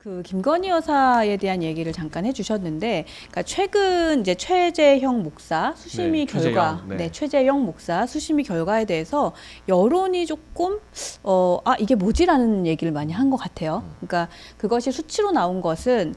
그 김건희 여사에 대한 얘기를 잠깐 해주셨는데, 그러니까 최근 이제 최재형 목사 수심위 결과, 최재형 목사 수심위 결과에 대해서 여론이 조금 이게 뭐지라는 얘기를 많이 한 것 같아요. 그러니까 그것이 수치로 나온 것은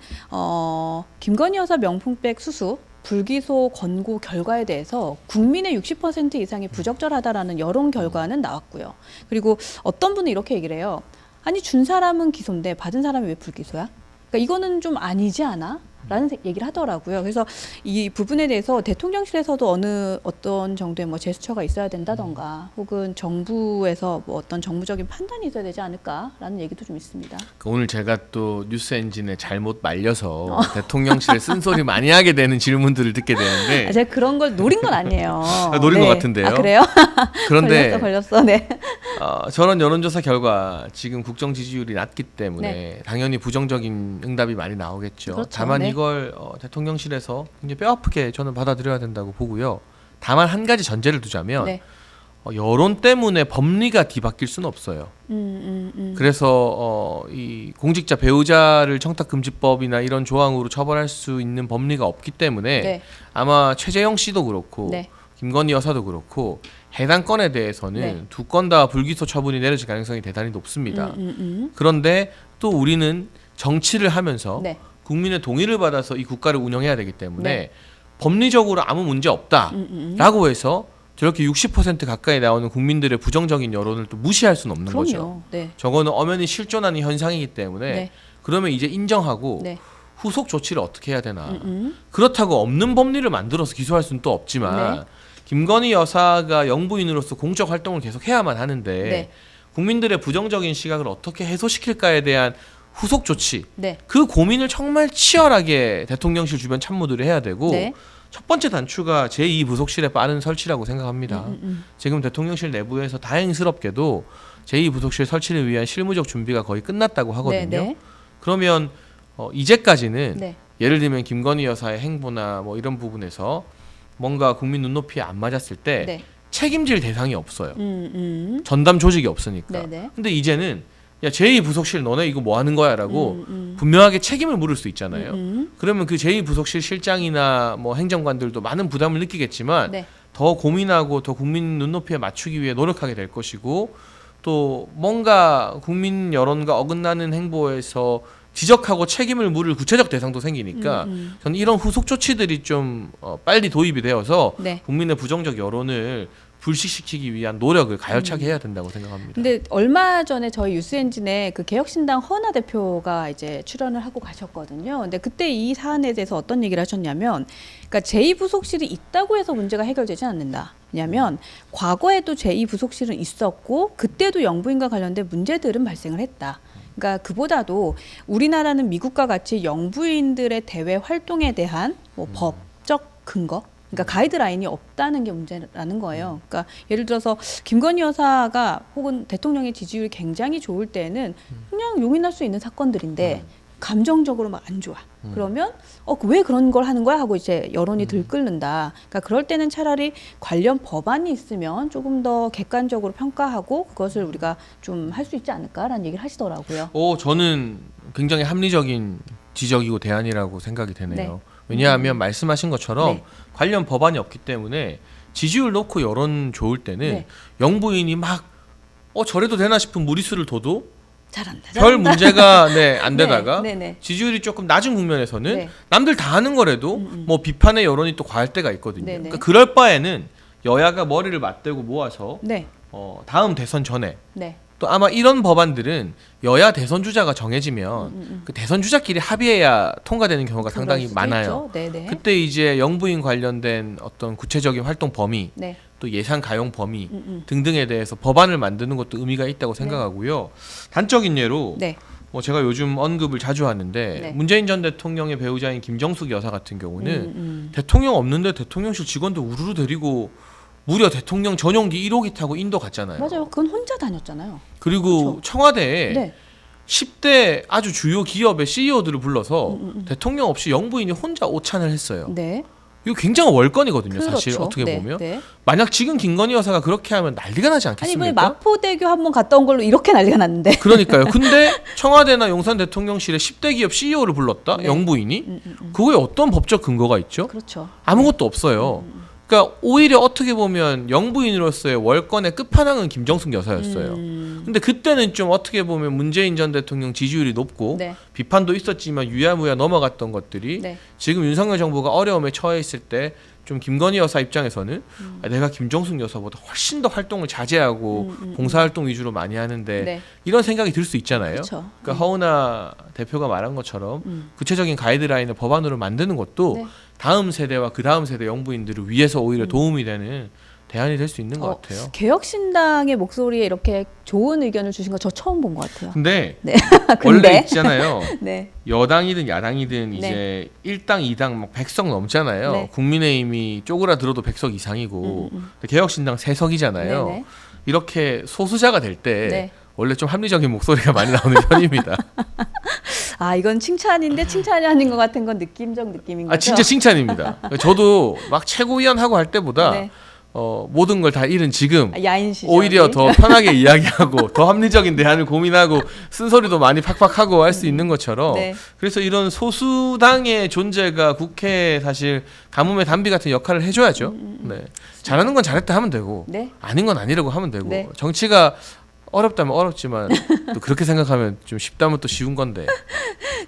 김건희 여사 명품백 수수 불기소 권고 결과에 대해서 국민의 60% 이상이 부적절하다라는 여론 결과는 나왔고요. 그리고 어떤 분은 이렇게 얘기를 해요. 아니 준 사람은 기소인데 받은 사람이 왜 불기소야? 그러니까 이거는 좀 아니지 않아? 라는 얘기를 하더라고요. 그래서 이 부분에 대해서 대통령실에서도 어떤 정도의 뭐 제스처가 있어야 된다던가 혹은 정부에서 뭐 어떤 정무적인 판단이 있어야 되지 않을까라는 얘기도 좀 있습니다. 오늘 제가 또 뉴스 엔진에 잘못 말려서 대통령실에 쓴소리 많이 하게 되는 질문들을 듣게 되는데 제가 그런 걸 노린 건 아니에요. 노린 것 같은데요. 그래요? 그런데 걸렸어. 네. 저런 여론조사 결과 지금 국정 지지율이 낮기 때문에 당연히 부정적인 응답이 많이 나오겠죠. 그렇죠. 다만 이걸 대통령실에서 이제 뼈아프게 저는 받아들여야 된다고 보고요. 다만 한 가지 전제를 두자면 여론 때문에 법리가 뒤바뀔 수는 없어요. 그래서 이 공직자 배우자를 청탁금지법이나 이런 조항으로 처벌할 수 있는 법리가 없기 때문에 아마 최재형 씨도 그렇고 김건희 여사도 그렇고 해당 건에 대해서는 두 건 다 불기소 처분이 내려질 가능성이 대단히 높습니다. 그런데 또 우리는 정치를 하면서 국민의 동의를 받아서 이 국가를 운영해야 되기 때문에 법리적으로 아무 문제 없다라고 해서 저렇게 60% 가까이 나오는 국민들의 부정적인 여론을 또 무시할 수는 없는 거죠. 저거는 엄연히 실존하는 현상이기 때문에 그러면 이제 인정하고 후속 조치를 어떻게 해야 되나. 그렇다고 없는 법리를 만들어서 기소할 수는 또 없지만 김건희 여사가 영부인으로서 공적 활동을 계속 해야만 하는데 국민들의 부정적인 시각을 어떻게 해소시킬까에 대한 후속 조치, 그 고민을 정말 치열하게 대통령실 주변 참모들이 해야 되고 첫 번째 단추가 제2부속실의 빠른 설치라고 생각합니다. 지금 대통령실 내부에서 다행스럽게도 제2부속실 설치를 위한 실무적 준비가 거의 끝났다고 하거든요. 그러면 이제까지는 예를 들면 김건희 여사의 행보나 뭐 이런 부분에서 뭔가 국민 눈높이에 안 맞았을 때 책임질 대상이 없어요. 전담 조직이 없으니까. 근데 이제는 야 제2부속실 너네 이거 뭐 하는 거야 라고 분명하게 책임을 물을 수 있잖아요. 그러면 그 제2부속실 실장이나 뭐 행정관들도 많은 부담을 느끼겠지만 더 고민하고 더 국민 눈높이에 맞추기 위해 노력하게 될 것이고 또 뭔가 국민 여론과 어긋나는 행보에서 지적하고 책임을 물을 구체적 대상도 생기니까 저는 이런 후속 조치들이 좀 빨리 도입이 되어서 국민의 부정적 여론을 불식시키기 위한 노력을 가열차게 해야 된다고 생각합니다. 근데 얼마 전에 저희 뉴스엔진에 그 개혁신당 허은하 대표가 이제 출연을 하고 가셨거든요. 근데 그때 이 사안에 대해서 어떤 얘기를 하셨냐면, 그러니까 제2부속실이 있다고 해서 문제가 해결되지 않는다. 왜냐하면 과거에도 제2부속실은 있었고 그때도 영부인과 관련된 문제들은 발생을 했다. 그러니까 그보다도 우리나라는 미국과 같이 영부인들의 대외 활동에 대한 뭐 법적 근거, 그러니까 가이드라인이 없다는 게 문제라는 거예요. 그러니까 예를 들어서 김건희 여사가 혹은 대통령의 지지율이 굉장히 좋을 때는 그냥 용인할 수 있는 사건들인데 감정적으로 막 안 좋아. 그러면 왜 그런 걸 하는 거야 하고 이제 여론이 들끓는다. 그러니까 그럴 때는 차라리 관련 법안이 있으면 조금 더 객관적으로 평가하고 그것을 우리가 좀 할 수 있지 않을까라는 얘기를 하시더라고요. 저는 굉장히 합리적인 지적이고 대안이라고 생각이 되네요. 왜냐하면 말씀하신 것처럼 관련 법안이 없기 때문에 지지율 놓고 여론 좋을 때는 영부인이 막 저래도 되나 싶은 무리수를 둬도 잘한다. 별 문제가 안 되다가 지지율이 조금 낮은 국면에서는 남들 다 하는 거라도 뭐 비판의 여론이 또 과할 때가 있거든요. 그러니까 그럴 바에는 여야가 머리를 맞대고 모아서 다음 대선 전에 또 아마 이런 법안들은 여야 대선 주자가 정해지면 그 대선 주자끼리 합의해야 통과되는 경우가 상당히 많아요. 그때 이제 영부인 관련된 어떤 구체적인 활동 범위, 또 예산 가용 범위 등등에 대해서 법안을 만드는 것도 의미가 있다고 생각하고요. 단적인 예로 뭐 제가 요즘 언급을 자주 하는데 문재인 전 대통령의 배우자인 김정숙 여사 같은 경우는 대통령 없는데 대통령실 직원들 우르르 데리고 무려 대통령 전용기 1호기 타고 인도 갔잖아요. 맞아요. 그건 혼자 다녔잖아요. 그리고 청와대에 10대 아주 주요 기업의 CEO들을 불러서 대통령 없이 영부인이 혼자 오찬을 했어요. 이거 굉장한 월권이거든요. 그렇죠. 사실 어떻게 네, 보면 네. 만약 지금 김건희 여사가 그렇게 하면 난리가 나지 아니 않겠습니까? 이번에 마포대교 한번 갔다 온 걸로 이렇게 난리가 났는데. 그러니까요. 근데 청와대나 용산 대통령실에 10대 기업 CEO를 불렀다? 네. 영부인이? 그거에 어떤 법적 근거가 있죠? 그렇죠. 아무것도 없어요. 그러니까 오히려 어떻게 보면 영부인으로서의 월권의 끝판왕은 김정숙 여사였어요. 근데 그때는 좀 어떻게 보면 문재인 전 대통령 지지율이 높고 네. 비판도 있었지만 유야무야 넘어갔던 것들이 네. 지금 윤석열 정부가 어려움에 처해 있을 때 좀 김건희 여사 입장에서는 내가 김정숙 여사보다 훨씬 더 활동을 자제하고 봉사활동 위주로 많이 하는데 네. 이런 생각이 들 수 있잖아요. 그렇죠. 그러니까 허은하 대표가 말한 것처럼 구체적인 가이드라인을 법안으로 만드는 것도 네. 다음 세대와 그 다음 세대 영부인들을 위해서 오히려 도움이 되는 대안이 될 수 있는 것 같아요. 개혁신당의 목소리에 이렇게 좋은 의견을 주신 거 저 처음 본 것 같아요. 근데 네. 원래 있잖아요. 네. 여당이든 야당이든 이제 1당, 2당 막 100석 넘잖아요. 네. 국민의힘이 쪼그라들어도 100석 이상이고 근데 개혁신당 3석이잖아요. 네네. 이렇게 소수자가 될 때 네. 원래 좀 합리적인 목소리가 많이 나오는 편입니다. 아 이건 칭찬인데 칭찬이 아닌 것 같은 건 느낌적 느낌인 거죠? 아 진짜 칭찬입니다. 저도 막 최고위원 하고 할 때보다 네. 모든 걸 다 잃은 지금 야인 시절 오히려 더 편하게 이야기하고 더 합리적인 대안을 고민하고 쓴소리도 많이 팍팍하고 할 수 있는 것처럼 네. 그래서 이런 소수당의 존재가 국회에 사실 가뭄의 단비 같은 역할을 해줘야죠. 네. 잘하는 건 잘했다 하면 되고 네. 아닌 건 아니라고 하면 되고 네. 정치가 어렵다면 어렵지만 또 그렇게 생각하면 좀 쉽다면 또 쉬운 건데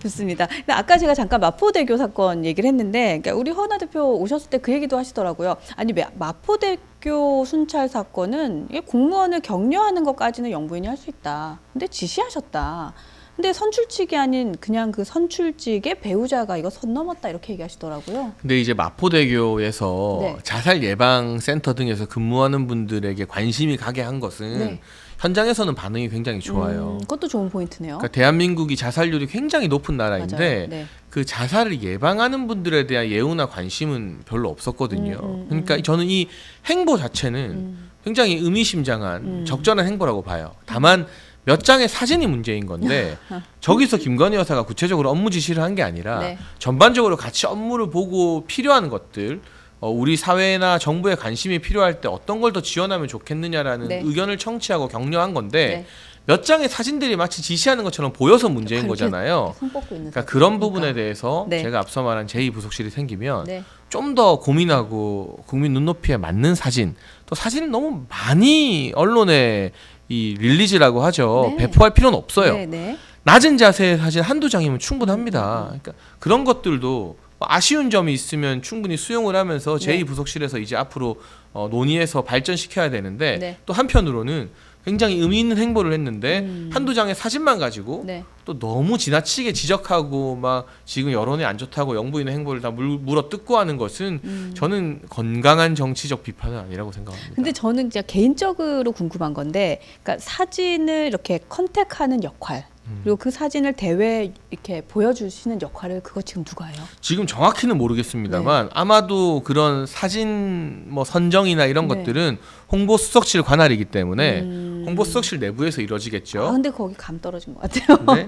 좋습니다. 근데 아까 제가 잠깐 마포대교 사건 얘기를 했는데 그러니까 우리 허은하 대표 오셨을 때 그 얘기도 하시더라고요. 아니 마포대교 순찰 사건은 이게 공무원을 격려하는 것까지는 영부인이 할 수 있다. 근데 지시하셨다. 근데 선출직이 아닌 그냥 그 선출직의 배우자가 이거 선 넘었다 이렇게 얘기하시더라고요. 근데 이제 마포대교에서 네. 자살 예방 센터 등에서 근무하는 분들에게 관심이 가게 한 것은 네. 현장에서는 반응이 굉장히 좋아요. 그것도 좋은 포인트네요. 그러니까 대한민국이 자살률이 굉장히 높은 나라인데 맞아요. 네. 그 자살을 예방하는 분들에 대한 예우나 관심은 별로 없었거든요. 그러니까 저는 이 행보 자체는 굉장히 의미심장한 적절한 행보라고 봐요. 다만 몇 장의 사진이 문제인 건데 저기서 김건희 여사가 구체적으로 업무 지시를 한 게 아니라 네. 전반적으로 같이 업무를 보고 필요한 것들 우리 사회나 정부의 관심이 필요할 때 어떤 걸 더 지원하면 좋겠느냐라는 네. 의견을 청취하고 격려한 건데 네. 몇 장의 사진들이 마치 지시하는 것처럼 보여서 문제인 거잖아요. 손 뻗고 있는 그러니까 그런 부분에 대해서 네. 제가 앞서 말한 제2부속실이 생기면 네. 좀 더 고민하고 국민 눈높이에 맞는 사진 또 사진을 너무 많이 언론에 이 릴리즈라고 하죠. 네. 배포할 필요는 없어요. 네, 네. 낮은 자세의 사진 한두 장이면 충분합니다. 그러니까 그런 것들도 아쉬운 점이 있으면 충분히 수용을 하면서 네. 제2부속실에서 이제 앞으로 논의해서 발전시켜야 되는데 네. 또 한편으로는 굉장히 의미 있는 행보를 했는데 한두 장의 사진만 가지고 네. 또 너무 지나치게 지적하고 막 지금 여론이 안 좋다고 영부인의 행보를 다 물어 뜯고 하는 것은 저는 건강한 정치적 비판은 아니라고 생각합니다. 근데 저는 진짜 개인적으로 궁금한 건데, 그러니까 사진을 이렇게 컨택하는 역할, 그리고 그 사진을 대회에 이렇게 보여주시는 역할을 그거 지금 누가 해요? 지금 정확히는 모르겠습니다만 아마도 그런 사진 뭐 선정이나 이런 네. 것들은 홍보수석실 관할이기 때문에 홍보수석실 내부에서 이루어지겠죠. 아, 근데 거기 감 떨어진 것 같아요. 네?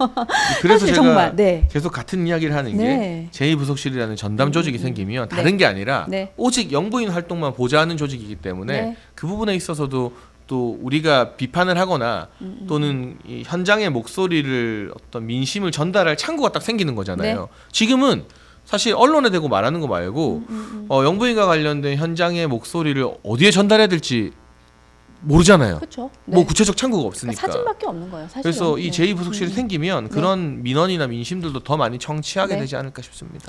그래서 사실 제가 정말, 네. 계속 같은 이야기를 하는 네. 게 제2부속실이라는 전담 조직이 생기면 다른 게 아니라 네. 오직 영부인 활동만 보좌하는 조직이기 때문에 네. 그 부분에 있어서도 또 우리가 비판을 하거나 또는 이 현장의 목소리를 어떤 민심을 전달할 창구가 딱 생기는 거잖아요. 네. 지금은 사실 언론에 대고 말하는 거 말고 영부인과 관련된 현장의 목소리를 어디에 전달해야 될지 모르잖아요. 그렇죠. 뭐 구체적 창구가 없으니까. 사진밖에 없는 거예요. 사실은. 그래서 이 네. 제2부속실이 생기면 그런 민원이나 민심들도 더 많이 청취하게 네. 되지 않을까 싶습니다.